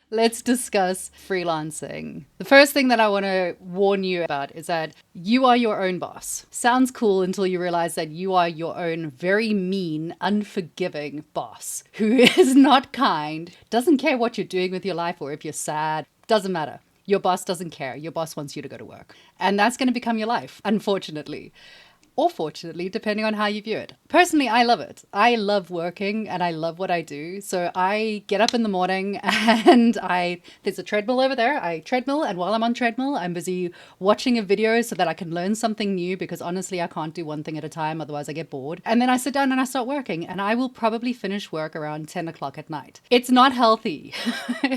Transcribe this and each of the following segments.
Let's discuss freelancing. The first thing that I want to warn you about is that you are your own boss. Sounds cool until you realize that you are your own very mean, unforgiving boss who is not kind, doesn't care what you're doing with your life or if you're sad, doesn't matter. Your boss doesn't care. Your boss wants you to go to work. And that's going to become your life, unfortunately. Or fortunately, depending on how you view it. Personally, I love it. I love working and I love what I do. So I get up in the morning and there's a treadmill over there. I treadmill, and while I'm on treadmill, I'm busy watching a video so that I can learn something new, because honestly, I can't do one thing at a time, otherwise I get bored. And then I sit down and I start working, and I will probably finish work around 10 o'clock at night. It's not healthy.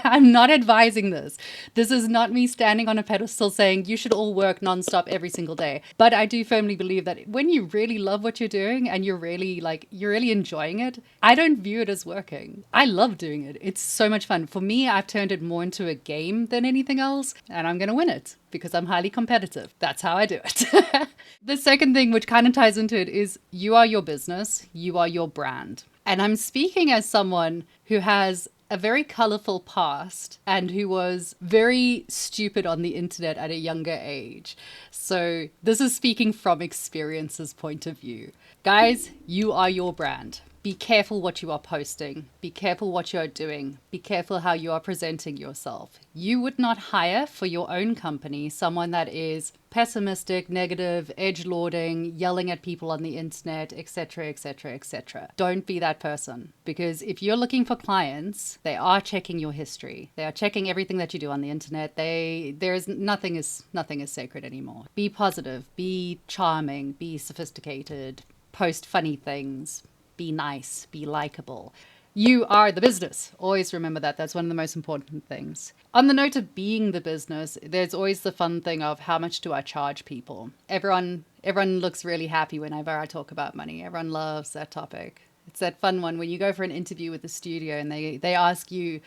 I'm not advising this. This is not me standing on a pedestal saying you should all work nonstop every single day. But I do firmly believe that when you really love what you're doing and you're really enjoying it, I don't view it as working. I love doing it. It's so much fun. For me, I've turned it more into a game than anything else, and I'm going to win it because I'm highly competitive. That's how I do it. The second thing, which kind of ties into it, is you are your business, you are your brand. And I'm speaking as someone who has a very colorful past and who was very stupid on the internet at a younger age. So this is speaking from experience's point of view. Guys, you are your brand. Be careful what you are posting. Be careful what you are doing. Be careful how you are presenting yourself. You would not hire for your own company someone that is pessimistic, negative, edgelording, yelling at people on the internet, etc., etc., etc. Don't be that person, because if you're looking for clients, they are checking your history. They are checking everything that you do on the internet. Nothing is sacred anymore. Be positive, be charming, be sophisticated, post funny things. Be nice, be likable. You are the business. Always remember that. That's one of the most important things. On the note of being the business, there's always the fun thing of how much do I charge people? Everyone looks really happy whenever I talk about money. Everyone loves that topic. It's that fun one when you go for an interview with the studio and they ask you,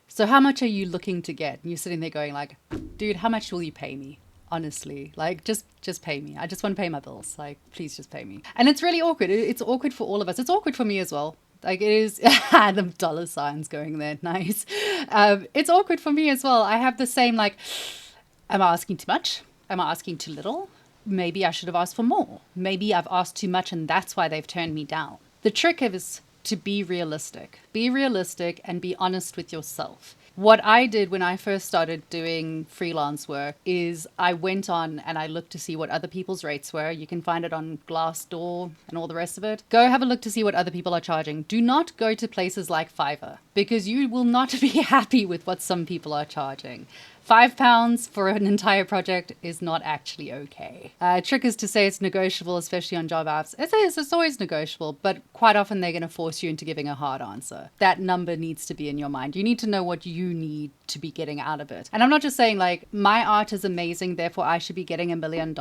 so how much are you looking to get? And you're sitting there going like, dude, how much will you pay me? Honestly, like just pay me. I just want to pay my bills. Like, please just pay me. And it's really awkward. It's awkward for all of us. It's awkward for me as well. Like it is. The dollar signs going there. Nice. It's awkward for me as well. I have the same, like, am I asking too much? Am I asking too little? Maybe I should have asked for more. Maybe I've asked too much and that's why they've turned me down. The trick is to be realistic. Be realistic and be honest with yourself. What I did when I first started doing freelance work is I went on and I looked to see what other people's rates were. You can find it on Glassdoor and all the rest of it. Go have a look to see what other people are charging. Do not go to places like Fiverr, because you will not be happy with what some people are charging. £5 for an entire project is not actually okay. Trick is to say it's negotiable, especially on job apps. It's always negotiable, but quite often they're going to force you into giving a hard answer. That number needs to be in your mind. You need to know what you need to be getting out of it. And I'm not just saying like my art is amazing, therefore I should be getting $1 million.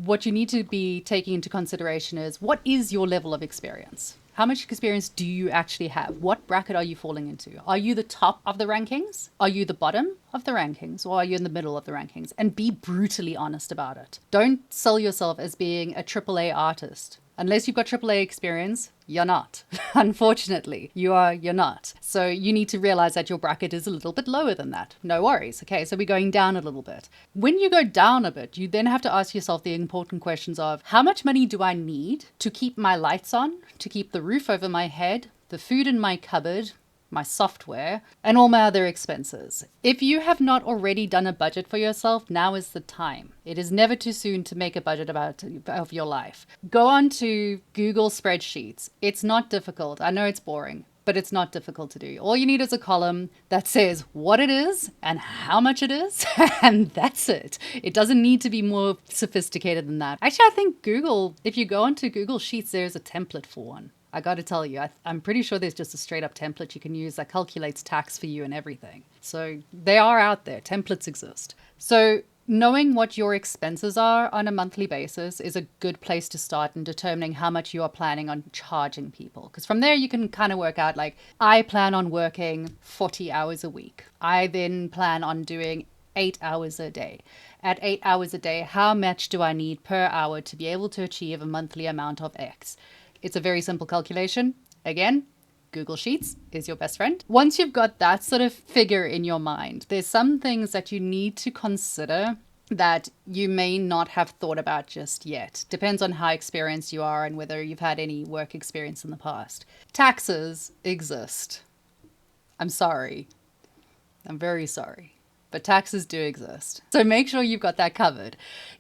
What you need to be taking into consideration is, what is your level of experience? How much experience do you actually have? What bracket are you falling into? Are you the top of the rankings? Are you the bottom of the rankings? Or are you in the middle of the rankings? And be brutally honest about it. Don't sell yourself as being a AAA artist. Unless you've got AAA experience, you're not. Unfortunately, you're not. So you need to realize that your bracket is a little bit lower than that. No worries. Okay, so we're going down a little bit. When you go down a bit, you then have to ask yourself the important questions of, how much money do I need to keep my lights on, to keep the roof over my head, the food in my cupboard, my software, and all my other expenses? If you have not already done a budget for yourself, now is the time. It is never too soon to make a budget of your life. Go on to Google spreadsheets. It's not difficult. I know it's boring, but it's not difficult to do. All you need is a column that says what it is and how much it is, and that's it. It doesn't need to be more sophisticated than that. Actually, I think Google, if you go onto Google Sheets, there's a template for one. I got to tell you, I'm pretty sure there's just a straight up template you can use that calculates tax for you and everything. So they are out there. Templates exist. So knowing what your expenses are on a monthly basis is a good place to start in determining how much you are planning on charging people. Because from there you can kind of work out, like, I plan on working 40 hours a week. I then plan on doing 8 hours a day. At 8 hours a day, how much do I need per hour to be able to achieve a monthly amount of X? It's a very simple calculation. Again, Google Sheets is your best friend. Once you've got that sort of figure in your mind, there's some things that you need to consider that you may not have thought about just yet. Depends on how experienced you are and whether you've had any work experience in the past. Taxes exist. I'm sorry. I'm very sorry. But taxes do exist. So make sure you've got that covered.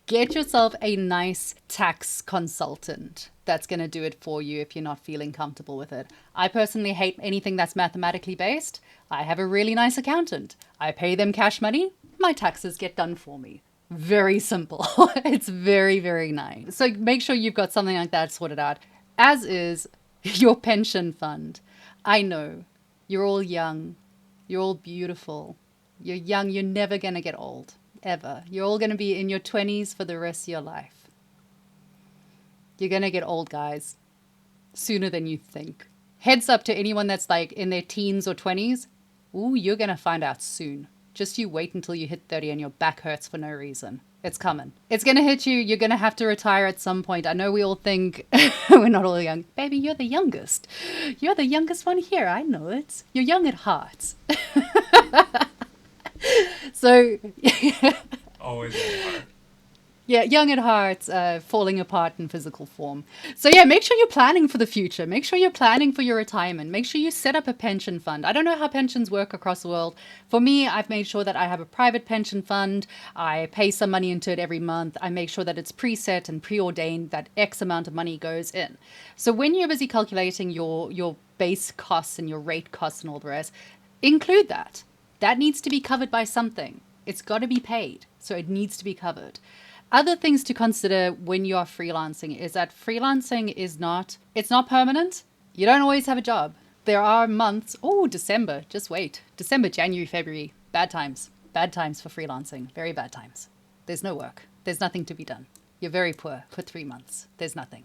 Get yourself a nice tax consultant that's going to do it for you if you're not feeling comfortable with it. I personally hate anything that's mathematically based. I have a really nice accountant. I pay them cash money. My taxes get done for me. Very simple. It's very, very nice. So make sure you've got something like that sorted out, as is your pension fund. I know you're all young. You're all beautiful. You're young. You're never going to get old, ever. You're all going to be in your 20s for the rest of your life. You're going to get old, guys, sooner than you think. Heads up to anyone that's like in their teens or 20s. Ooh, you're going to find out soon. Just you wait until you hit 30 and your back hurts for no reason. It's coming. It's going to hit you. You're going to have to retire at some point. I know we all think we're not all young. Baby, you're the youngest. You're the youngest one here. I know it. You're young at heart. So, Always at heart. Yeah, young at heart, falling apart in physical form. So yeah, make sure you're planning for the future. Make sure you're planning for your retirement. Make sure you set up a pension fund. I don't know how pensions work across the world. For me, I've made sure that I have a private pension fund. I pay some money into it every month. I make sure that it's preset and preordained that X amount of money goes in. So when you're busy calculating your base costs and your rate costs and all the rest, include that. That needs to be covered by something. It's got to be paid. So it needs to be covered. Other things to consider when you're freelancing is that freelancing it's not permanent. You don't always have a job. There are months, December, just wait. December, January, February, bad times. Bad times for freelancing, very bad times. There's no work. There's nothing to be done. You're very poor for 3 months. There's nothing.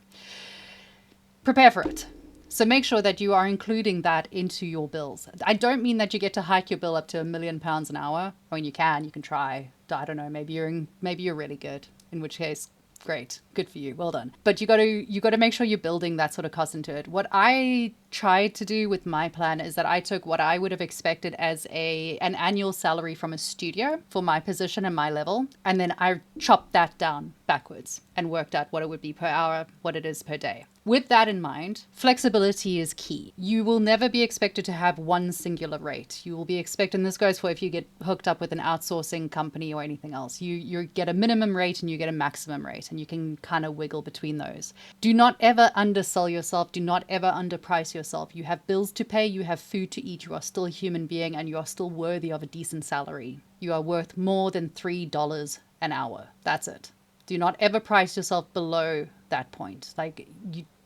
Prepare for it. So make sure that you are including that into your bills. I don't mean that you get to hike your bill up to £1 million an hour. I mean, you can try. I don't know, maybe you're really good. In which case, great, good for you, well done. But you got to make sure you're building that sort of cost into it. What I tried to do with my plan is that I took what I would have expected as an annual salary from a studio for my position and my level, and then I chopped that down backwards and worked out what it would be per hour, what it is per day. With that in mind, flexibility is key. You will never be expected to have one singular rate. You will be expected, and this goes for if you get hooked up with an outsourcing company or anything else. You get a minimum rate and you get a maximum rate, and you can kind of wiggle between those. Do not ever undersell yourself. Do not ever underprice yourself. You have bills to pay. You have food to eat. You are still a human being, and you are still worthy of a decent salary. You are worth more than $3 an hour. That's it. Do not ever price yourself below that point.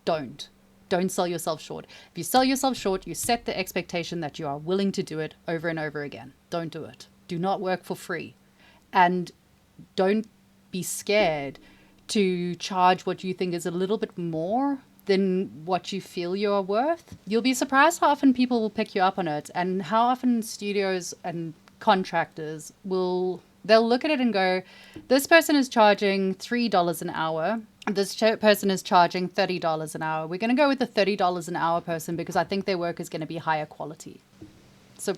Don't sell yourself short. If you sell yourself short, you set the expectation that you are willing to do it over and over again. Don't do it. Do not work for free. And don't be scared to charge what you think is a little bit more than what you feel you are worth. You'll be surprised how often people will pick you up on it, and how often studios and contractors they'll look at it and go, this person is charging $3 an hour. This person is charging $30 an hour. We're going to go with the $30 an hour person because I think their work is going to be higher quality. So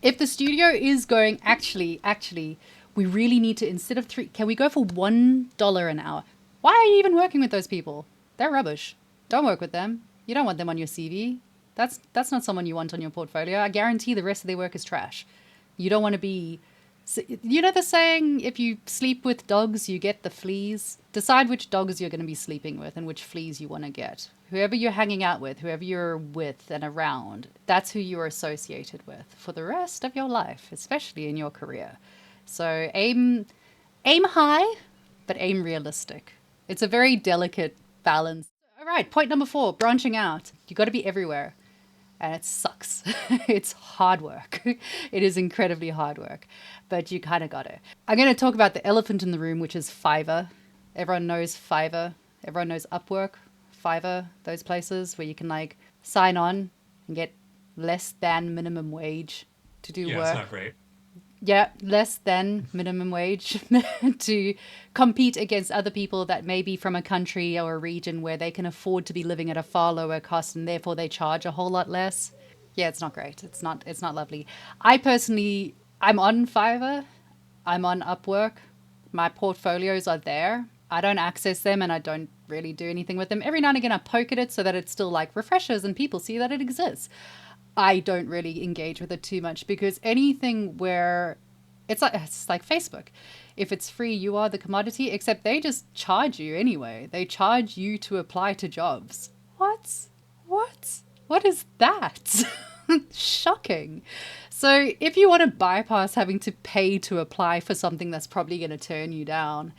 if the studio is going, actually, we really need to, instead of can we go for $1 an hour? Why are you even working with those people? They're rubbish. Don't work with them. You don't want them on your CV. That's not someone you want on your portfolio. I guarantee the rest of their work is trash. You don't want to be... You know the saying, if you sleep with dogs, you get the fleas? Decide which dogs you're going to be sleeping with and which fleas you want to get. Whoever you're hanging out with, whoever you're with and around, that's who you're associated with for the rest of your life, especially in your career. So aim high, but aim realistic. It's a very delicate balance. All right, point number 4, branching out. You got to be everywhere. And it sucks. It's hard work. It is incredibly hard work, but you kind of got it. I'm going to talk about the elephant in the room, which is Fiverr. Everyone knows Fiverr. Everyone knows Upwork, Fiverr, those places where you can sign on and get less than minimum wage to do work. Yeah, it's not great. Yeah, less than minimum wage to compete against other people that may be from a country or a region where they can afford to be living at a far lower cost and therefore they charge a whole lot less. Yeah, it's not great. It's not lovely. I personally I'm on Fiverr, I'm on Upwork. My portfolios are there. I don't access them and I don't really do anything with them. Every now and again I poke at it so that it still like refreshes and people see that it exists. I don't really engage with it too much because anything where it's like Facebook. If it's free, you are the commodity, except they just charge you anyway. They charge you to apply to jobs. What? What? What is that? Shocking. So, if you want to bypass having to pay to apply for something that's probably going to turn you down,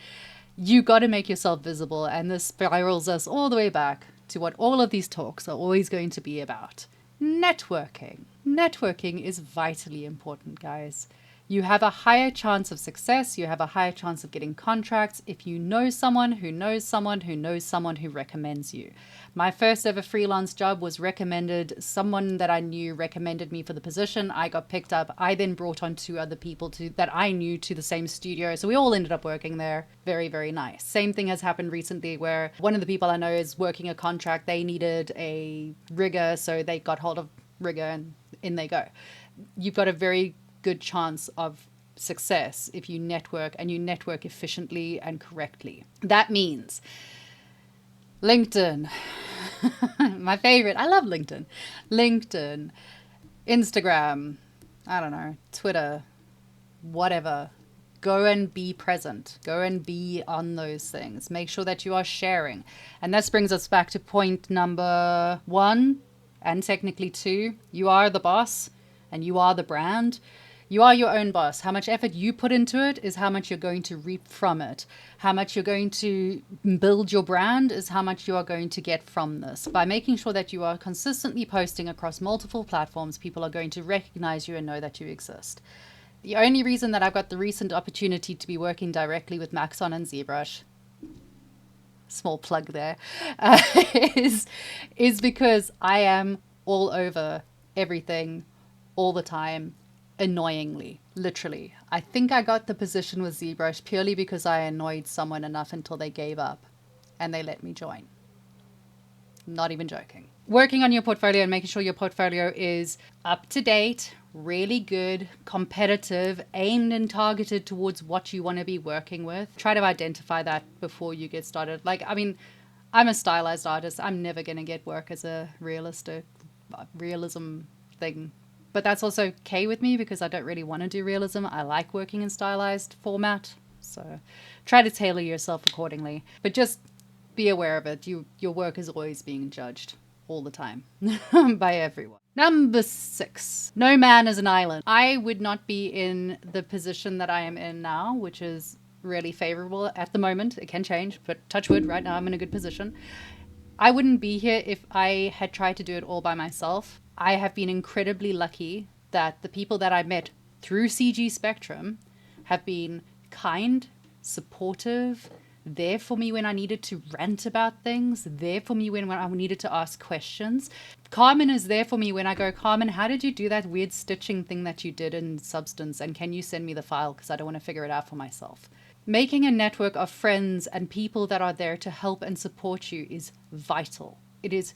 you got to make yourself visible. And this spirals us all the way back to what all of these talks are always going to be about networking. Networking is vitally important, guys. You have a higher chance of success. You have a higher chance of getting contracts if you know someone who knows someone who knows someone who recommends you. My first ever freelance job was recommended. Someone that I knew recommended me for the position. I got picked up. I then brought on two other people that I knew to the same studio. So we all ended up working there. Very, very nice. Same thing has happened recently where one of the people I know is working a contract. They needed a rigger, so they got hold of rigger and in they go. You've got a very good chance of success if you network and you network efficiently and correctly. That means LinkedIn, my favorite. I love LinkedIn. LinkedIn, Instagram, I don't know, Twitter, whatever. Go and be present. Go and be on those things. Make sure that you are sharing. And this brings us back to point number 1 and technically 2. You are the boss and you are the brand. You are your own boss. How much effort you put into it is how much you're going to reap from it. How much you're going to build your brand is how much you are going to get from this. By making sure that you are consistently posting across multiple platforms, people are going to recognize you and know that you exist. The only reason that I've got the recent opportunity to be working directly with Maxon and ZBrush, small plug there, is because I am all over everything all the time. Annoyingly, literally. I think I got the position with ZBrush purely because I annoyed someone enough until they gave up and they let me join. Not even joking. Working on your portfolio and making sure your portfolio is up to date, really good, competitive, aimed and targeted towards what you want to be working with. Try to identify that before you get started. Like, I mean, I'm a stylized artist. I'm never going to get work as a realism thing. But that's also okay with me because I don't really want to do realism. I like working in stylized format. So try to tailor yourself accordingly. But just be aware of it. Your work is always being judged all the time by everyone. Number 6. No man is an island. I would not be in the position that I am in now, which is really favorable at the moment. It can change, but touch wood, right now I'm in a good position. I wouldn't be here if I had tried to do it all by myself. I have been incredibly lucky that the people that I met through CG Spectrum have been kind, supportive, there for me when I needed to rant about things, there for me when I needed to ask questions. Carmen is there for me when I go, Carmen, how did you do that weird stitching thing that you did in Substance? And can you send me the file because I don't want to figure it out for myself. Making a network of friends and people that are there to help and support you is vital. It is.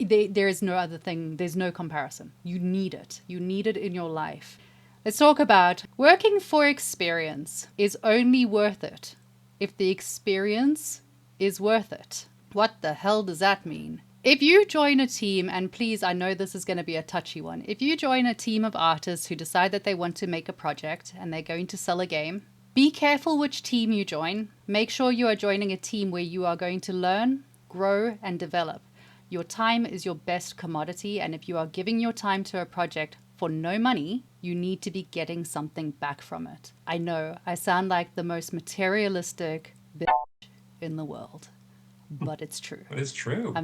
There is no other thing. There's no comparison. You need it. You need it in your life. Let's talk about working for experience is only worth it if the experience is worth it. What the hell does that mean? If you join a team, and please, I know this is going to be a touchy one. If you join a team of artists who decide that they want to make a project and they're going to sell a game, be careful which team you join. Make sure you are joining a team where you are going to learn, grow, and develop. Your time is your best commodity, and if you are giving your time to a project for no money, you need to be getting something back from it. I know, I sound like the most materialistic bitch in the world, but it's true. But it's true.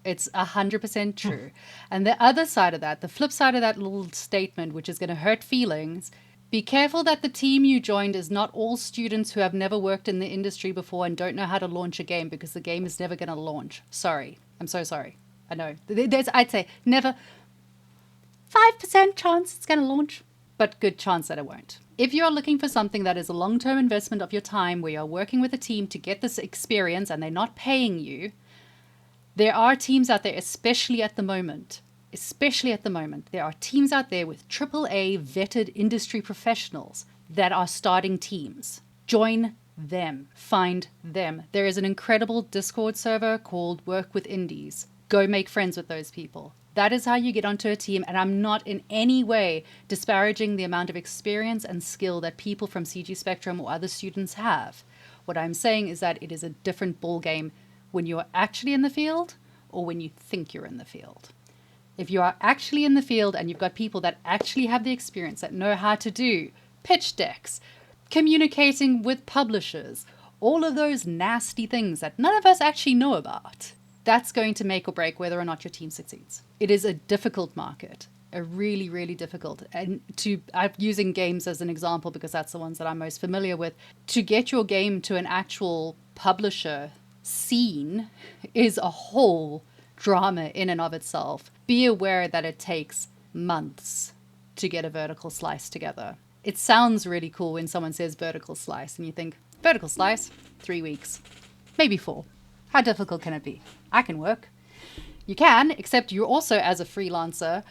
It's 100% true. And the other side of that, the flip side of that little statement, which is going to hurt feelings, be careful that the team you joined is not all students who have never worked in the industry before and don't know how to launch a game because the game is never going to launch. Sorry. I'm so sorry. I know. I'd say never 5% chance it's going to launch, but good chance that it won't. If you are looking for something that is a long-term investment of your time, where you're working with a team to get this experience and they're not paying you, there are teams out there, especially at the moment, there are teams out there with AAA vetted industry professionals that are starting teams. Join them. Find them. There is an incredible Discord server called Work with Indies. Go make friends with those people. That is how you get onto a team, and I'm not in any way disparaging the amount of experience and skill that people from CG Spectrum or other students have. What I'm saying is that it is a different ballgame when you're actually in the field or when you think you're in the field. If you are actually in the field and you've got people that actually have the experience, that know how to do pitch decks, communicating with publishers, all of those nasty things that none of us actually know about, that's going to make or break whether or not your team succeeds. It is a difficult market, a really, really difficult. And I'm using games as an example because that's the ones that I'm most familiar with. To get your game to an actual publisher scene is a whole drama in and of itself. Be aware that it takes months to get a vertical slice together. It sounds really cool when someone says vertical slice and you think, vertical slice, 3 weeks, maybe 4. How difficult can it be? I can work. You can, except you're also, as a freelancer,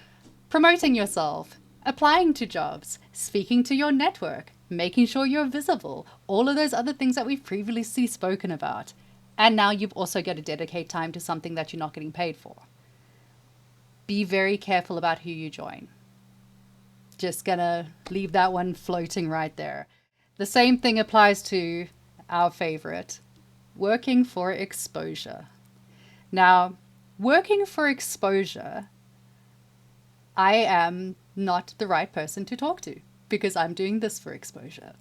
promoting yourself, applying to jobs, speaking to your network, making sure you're visible, all of those other things that we've previously spoken about. And now you've also got to dedicate time to something that you're not getting paid for. Be very careful about who you join. Just gonna leave that one floating right there. The same thing applies to our favorite, working for exposure. Now, working for exposure, I am not the right person to talk to because I'm doing this for exposure.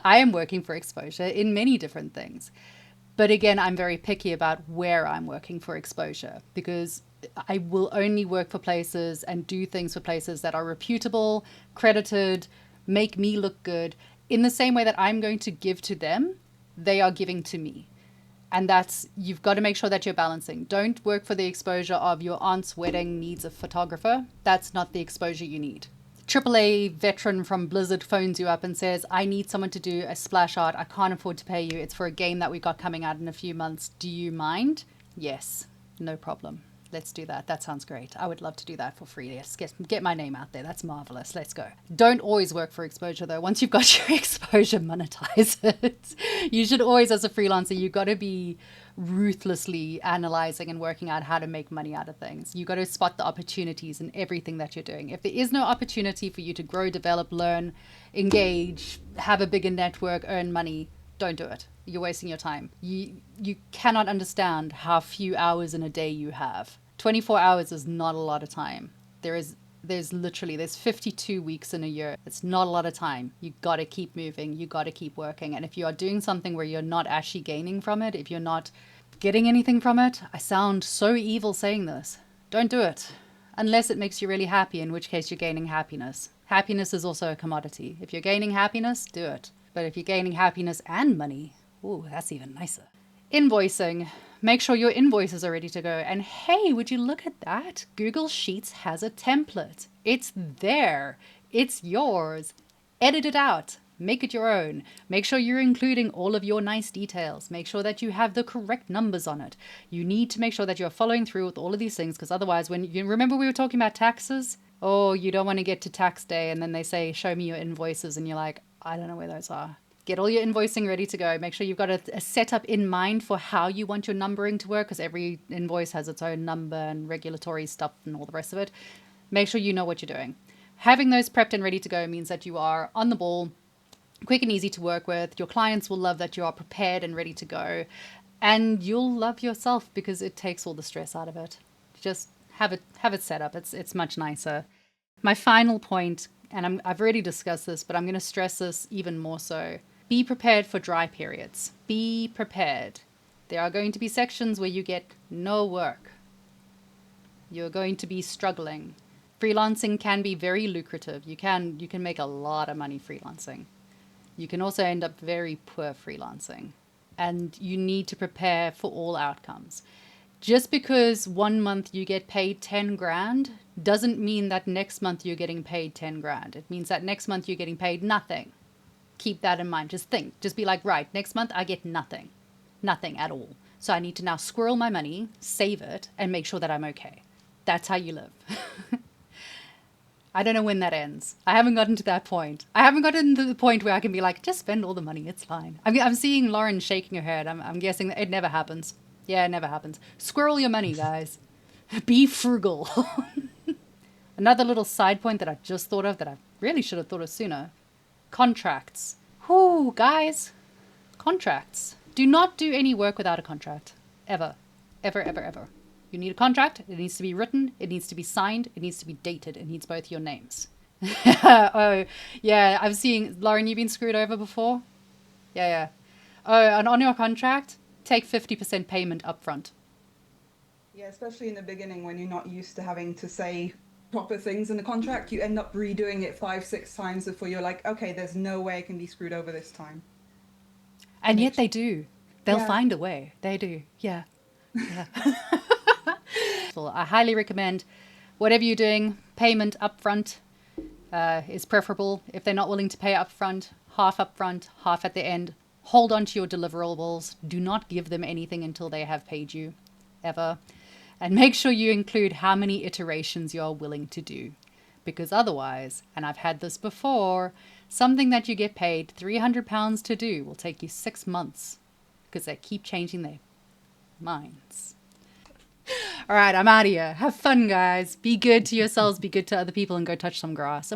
I am working for exposure in many different things. But again, I'm very picky about where I'm working for exposure because I will only work for places and do things for places that are reputable, credited, make me look good. In the same way that I'm going to give to them, they are giving to me. And you've got to make sure that you're balancing. Don't work for the exposure of your aunt's wedding needs a photographer. That's not the exposure you need. AAA veteran from Blizzard phones you up and says, I need someone to do a splash art. I can't afford to pay you. It's for a game that we got coming out in a few months. Do you mind? Yes, no problem. Let's do that. That sounds great. I would love to do that for free. Yes, get my name out there. That's marvelous. Let's go. Don't always work for exposure though. Once you've got your exposure, monetize it. You should always, as a freelancer, you've got to be ruthlessly analyzing and working out how to make money out of things. You've got to spot the opportunities in everything that you're doing. If there is no opportunity for you to grow, develop, learn, engage, have a bigger network, earn money, don't do it. You're wasting your time. You cannot understand how few hours in a day you have. 24 hours is not a lot of time. There's 52 weeks in a year. It's not a lot of time. You got to keep moving. You got to keep working. And if you are doing something where you're not actually gaining from it, if you're not getting anything from it, I sound so evil saying this. Don't do it. Unless it makes you really happy, in which case you're gaining happiness. Happiness is also a commodity. If you're gaining happiness, do it. But if you're gaining happiness and money, ooh, that's even nicer. Invoicing. Make sure your invoices are ready to go. And hey, would you look at that? Google Sheets has a template. It's there. It's yours. Edit it out. Make it your own. Make sure you're including all of your nice details. Make sure that you have the correct numbers on it. You need to make sure that you're following through with all of these things, because otherwise, when you remember we were talking about taxes? Oh, you don't want to get to tax day and then they say, show me your invoices. And you're like, I don't know where those are. Get all your invoicing ready to go. Make sure you've got a setup in mind for how you want your numbering to work, because every invoice has its own number and regulatory stuff and all the rest of it. Make sure you know what you're doing. Having those prepped and ready to go means that you are on the ball, quick and easy to work with. Your clients will love that you are prepared and ready to go. And you'll love yourself because it takes all the stress out of it. Just have it set up. It's much nicer. My final point, and I've already discussed this, but I'm going to stress this even more so. Be prepared for dry periods. Be prepared. There are going to be sections where you get no work. You're going to be struggling. Freelancing can be very lucrative. You can make a lot of money freelancing. You can also end up very poor freelancing. And you need to prepare for all outcomes. Just because 1 month you get paid 10 grand doesn't mean that next month you're getting paid 10 grand. It means that next month you're getting paid nothing. Keep that in mind. Just think. Just be like, right, next month I get nothing. Nothing at all. So I need to now squirrel my money, save it, and make sure that I'm okay. That's how you live. I don't know when that ends. I haven't gotten to that point. I haven't gotten to the point where I can be like, just spend all the money. It's fine. I'm seeing Lauren shaking her head. I'm guessing that it never happens. Yeah, it never happens. Squirrel your money, guys. Be frugal. Another little side point that I just thought of that I really should have thought of sooner. Contracts. Whoo, guys. Contracts. Do not do any work without a contract. Ever. Ever, ever, ever. You need a contract. It needs to be written. It needs to be signed. It needs to be dated. It needs both your names. Oh, yeah. I'm seeing... Lauren, you've been screwed over before? Yeah. Oh, and on your contract, take 50% payment up front. Yeah, especially in the beginning when you're not used to having to say proper things in the contract. You end up redoing it 5-6 times before you're like, okay, there's no way I can be screwed over this time. And yet they do. They'll find a way. They do. Yeah. I highly recommend whatever you're doing, payment upfront is preferable. If they're not willing to pay upfront, half upfront, half at the end. Hold on to your deliverables. Do not give them anything until they have paid you, ever. And make sure you include how many iterations you are willing to do. Because otherwise, and I've had this before, something that you get paid £300 to do will take you 6 months because they keep changing their minds. All right, I'm out of here. Have fun, guys. Be good to yourselves, be good to other people, and go touch some grass.